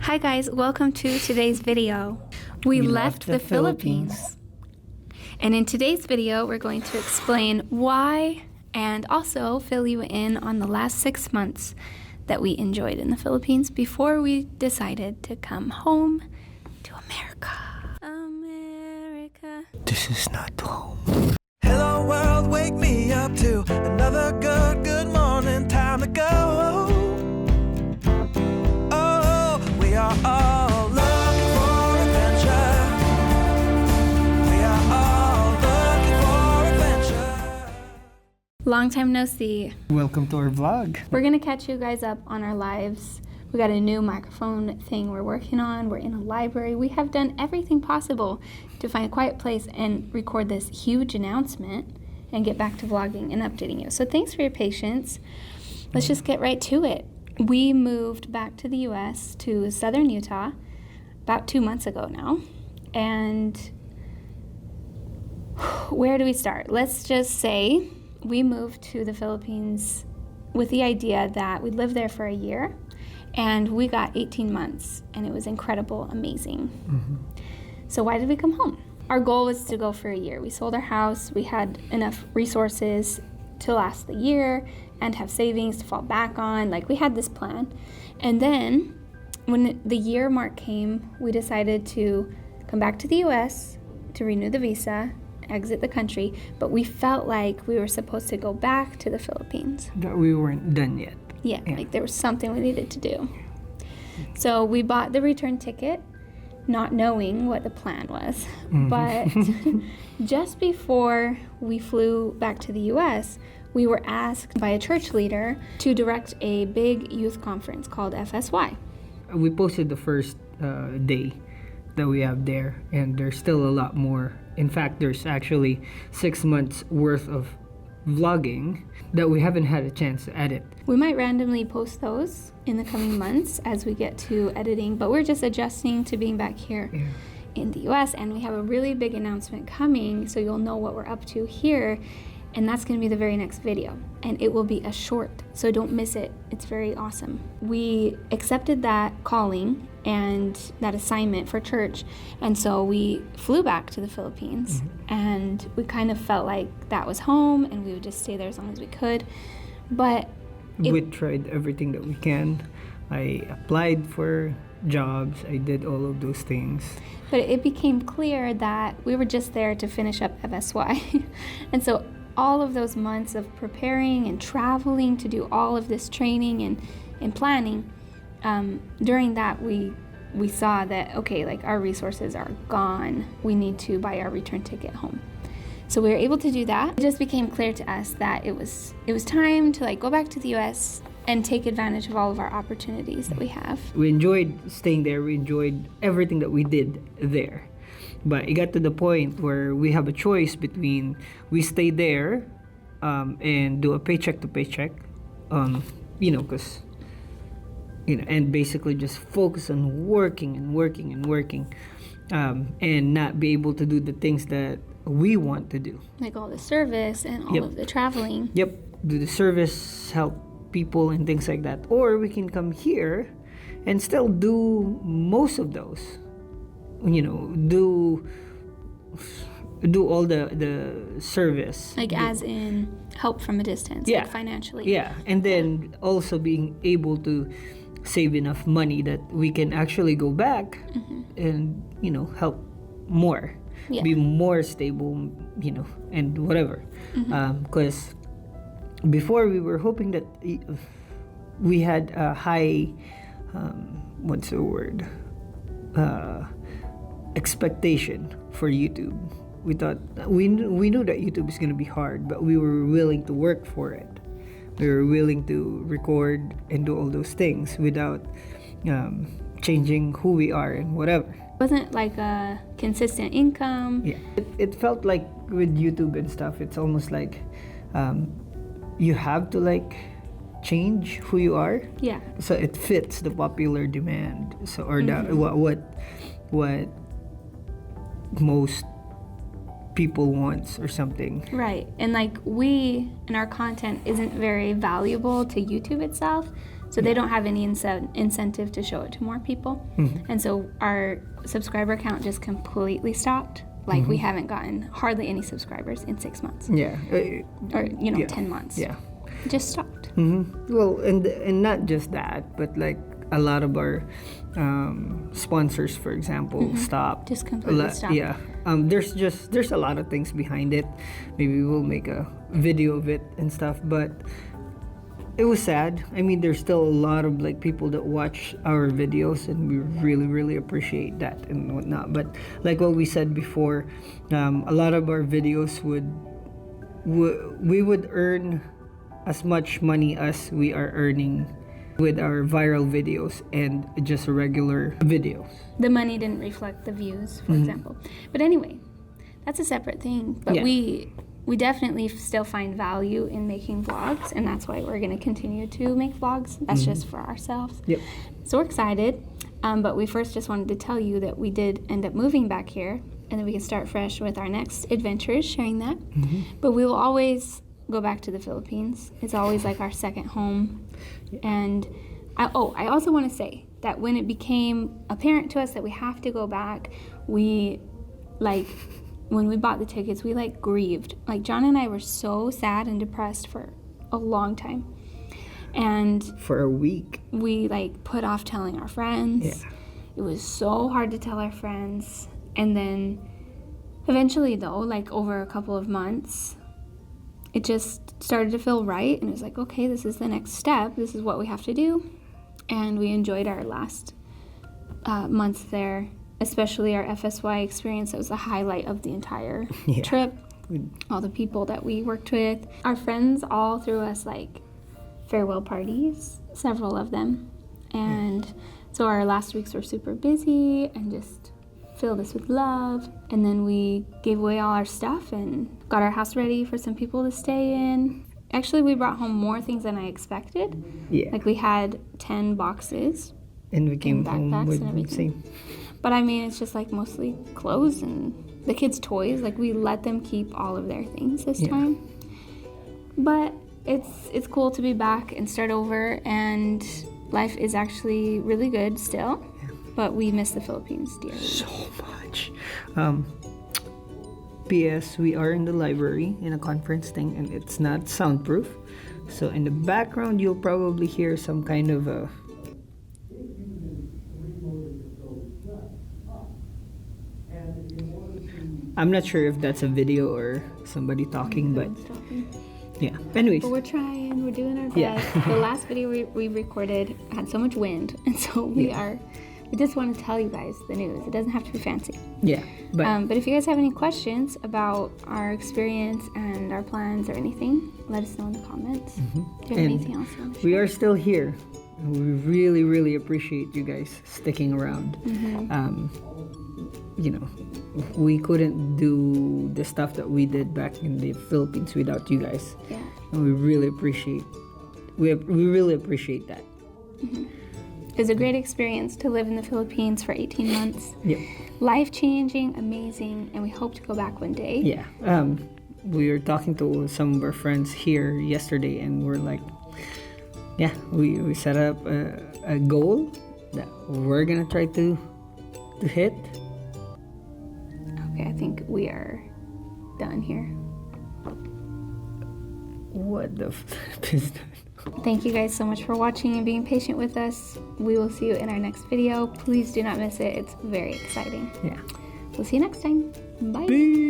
Hi guys, welcome to today's video. We left the Philippines. And in today's video, we're going to explain why and also fill you in on the last 6 months that we enjoyed in the Philippines before we decided to come home to America. America. This is not home. Hello world, wake me up to another good morning, time to go. Oh, we are all looking for adventure. We are all looking for adventure. Long time no see. Welcome to our vlog. We're gonna catch you guys up on our lives. We got a new microphone thing we're working on. We're in a library. We have done everything possible to find a quiet place and record this huge announcement and get back to vlogging and updating you. So thanks for your patience. Let's just get right to it. We moved back to the US, to southern Utah, about 2 months ago now. And where do we start? Let's just say we moved to the Philippines with the idea that we'd live there for a year. And we got 18 months, and it was incredible, amazing. So why did we come home? Our goal was to go for a year. We sold our house. We had enough resources to last the year and have savings to fall back on. Like, we had this plan. And then when the year mark came, we decided to come back to the US to renew the visa, exit the country. But we felt like we were supposed to go back to the Philippines. That we weren't done yet. Yeah, like there was something we needed to do. So we bought the return ticket, not knowing what the plan was. But just before we flew back to the US, we were asked by a church leader to direct a big youth conference called FSY. We posted the first day that we have there, and there's still a lot more. In fact, there's actually 6 months worth of vlogging that we haven't had a chance to edit. We might randomly post those in the coming months as we get to editing, but we're just adjusting to being back here in the US, and we have a really big announcement coming, so you'll know what we're up to here, and that's going to be the very next video, and it will be a short, so don't miss it. It's very awesome. We accepted that calling and that assignment for church, and so we flew back to the Philippines, and we kind of felt like that was home, and we would just stay there as long as we could. But we tried everything that we can. I applied for jobs. I did all of those things. But it became clear that we were just there to finish up FSY. And so all of those months of preparing and traveling to do all of this training and planning, during that we saw that, okay, like our resources are gone. We need to buy our return ticket home. So we were able to do that. It just became clear to us that it was time to like go back to the US and take advantage of all of our opportunities that we have. We enjoyed staying there. We enjoyed everything that we did there. But it got to the point where we have a choice between we stay there and do a paycheck to paycheck, because, and basically just focus on working and not be able to do the things that we want to do. Like all the service and all of the traveling. Yep, do the service, help people and things like that. Or we can come here and still do most of those. Do all the service. Like as in help from a distance, like financially. Yeah, and then also being able to save enough money that we can actually go back and, help more. Yeah. Be more stable, and whatever. Because before we were hoping that we had a high, expectation for YouTube. We thought we knew that YouTube is going to be hard, but we were willing to work for it. We were willing to record and do all those things without changing who we are and whatever. It wasn't like a consistent income. Yeah, it felt like with YouTube and stuff, it's almost like you have to like change who you are. Yeah. So it fits the popular demand. So or what most people wants or something. Right. And like our content isn't very valuable to YouTube itself. So they don't have any incentive to show it to more people. And so our subscriber count just completely stopped. Like we haven't gotten hardly any subscribers in 6 months. Yeah. Or, 10 months. Yeah. It just stopped. Well, and not just that, but like a lot of our sponsors, for example, stopped. Just completely stopped. Yeah. There's a lot of things behind it. Maybe we'll make a video of it and stuff, but it was sad. I mean, there's still a lot of like people that watch our videos, and we really, really appreciate that and whatnot. But like what we said before, a lot of our videos we would earn as much money as we are earning with our viral videos and just regular videos. The money didn't reflect the views, for example. But anyway, that's a separate thing. But we definitely still find value in making vlogs, and that's why we're going to continue to make vlogs. That's just for ourselves. Yep. So we're excited. But we first just wanted to tell you that we did end up moving back here, and then we can start fresh with our next adventures, sharing that. But we will always go back to the Philippines. It's always like our second home. And I also want to say that when it became apparent to us that we have to go back, when we bought the tickets, we grieved. Like, John and I were so sad and depressed for a long time. And for a week, we put off telling our friends. Yeah. It was so hard to tell our friends. And then eventually, though, over a couple of months, it just started to feel right. And it was like, okay, this is the next step. This is what we have to do. And we enjoyed our last months there, especially our FSY experience. That was the highlight of the entire trip. All the people that we worked with. Our friends all threw us farewell parties, several of them. And so our last weeks were super busy and just filled us with love. And then we gave away all our stuff and got our house ready for some people to stay in. Actually, we brought home more things than I expected. Yeah. We had 10 boxes. And we came home backpacks with and everything. same. But I mean, it's just mostly clothes and the kids' toys. We let them keep all of their things this time. But it's cool to be back and start over, and life is actually really good still. But we miss the Philippines dearly. So much. P.S. We are in the library in a conference thing, and it's not soundproof. So in the background, you'll probably hear some kind of a... I'm not sure if that's a video or somebody talking, but yeah. Anyways. But we're trying. We're doing our best. Yeah. The last video we recorded had so much wind, and so we just want to tell you guys the news. It doesn't have to be fancy. Yeah. But if you guys have any questions about our experience and our plans or anything, let us know in the comments. Do you have anything else you want to share? We are still here. We really, really appreciate you guys sticking around. We couldn't do the stuff that we did back in the Philippines without you guys. Yeah. And we really appreciate that. It was a great experience to live in the Philippines for 18 months. Yeah. Life-changing, amazing, and we hope to go back one day. Yeah. We were talking to some of our friends here yesterday, and we're like, we set up a goal that we're gonna try to hit. Okay, I think we are done here. What the f is that? Thank you guys so much for watching and being patient with us. We will see you in our next video. Please do not miss it. It's very exciting. Yeah. We'll see you next time. Bye. Peace.